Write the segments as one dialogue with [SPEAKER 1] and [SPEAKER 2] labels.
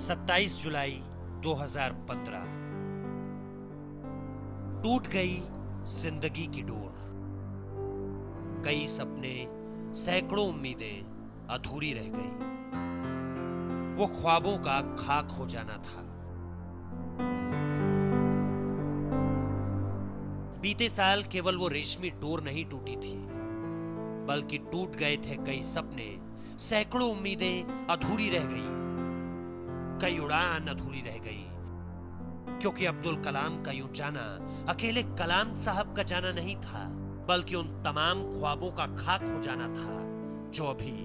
[SPEAKER 1] 27 जुलाई 2015 टूट गई जिंदगी की डोर। कई सपने, सैकड़ों उम्मीदें अधूरी रह गई। वो ख्वाबों का खाक हो जाना था। बीते साल केवल वो रेशमी डोर नहीं टूटी थी, बल्कि टूट गए थे कई सपने, सैकड़ों उम्मीदें अधूरी रह गई। कई उड़ान अधूरी रह गई, क्योंकि अब्दुल कलाम का यूं जाना अकेले कलाम साहब का जाना नहीं था, बल्कि उन तमाम ख्वाबों का खाक हो जाना था जो अभी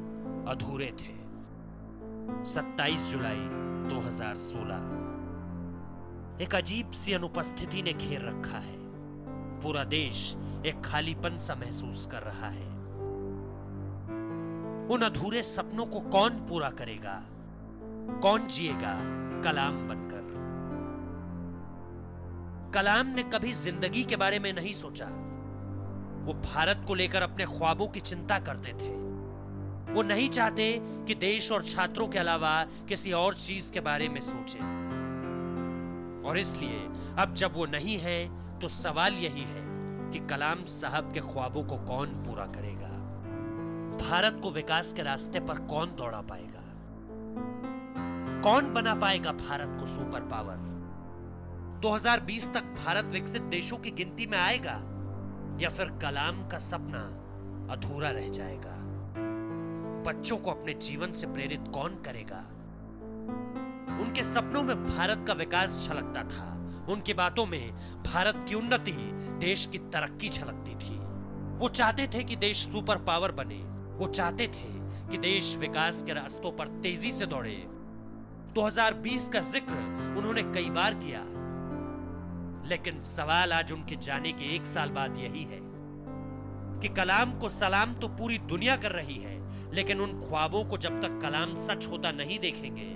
[SPEAKER 1] अधूरे थे। 27 जुलाई 2016 एक अजीब सी अनुपस्थिति ने घेर रखा है। पूरा देश एक खालीपन सा महसूस कर रहा है। उन अधूरे सपनों को कौन पूरा करेगा? कौन जिएगा कलाम बनकर? कलाम ने कभी जिंदगी के बारे में नहीं सोचा। वो भारत को लेकर अपने ख्वाबों की चिंता करते थे। वो नहीं चाहते कि देश और छात्रों के अलावा किसी और चीज के बारे में सोचे। और इसलिए अब जब वो नहीं है तो सवाल यही है कि कलाम साहब के ख्वाबों को कौन पूरा करेगा? भारत को विकास के रास्ते पर कौन दौड़ा पाएगा? कौन बना पाएगा भारत को सुपर पावर? 2020 तक भारत विकसित देशों की गिनती में आएगा, या फिर कलाम का सपना अधूरा रह जाएगा? बच्चों को अपने जीवन से प्रेरित कौन करेगा? उनके सपनों में भारत का विकास छलकता था। उनकी बातों में भारत की उन्नति, देश की तरक्की छलकती थी। वो चाहते थे कि देश सुपर पावर बने। वो चाहते थे कि देश विकास के रास्तों पर तेजी से दौड़े। 2020 का जिक्र उन्होंने कई बार किया, लेकिन सवाल आज उनके जाने के एक साल बाद यही है कि कलाम को सलाम तो पूरी दुनिया कर रही है, लेकिन उन ख्वाबों को जब तक कलाम सच होता नहीं देखेंगे,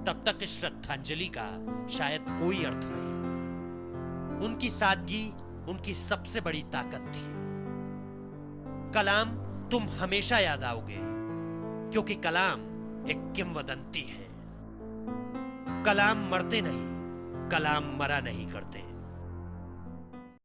[SPEAKER 1] तब तक इस श्रद्धांजलि का शायद कोई अर्थ नहीं। उनकी सादगी उनकी सबसे बड़ी ताकत थी। कलाम, तुम हमेशा याद आओगे, क्योंकि कलाम एक किंवदंती है। कलाम मरते नहीं, कलाम मरा नहीं करते।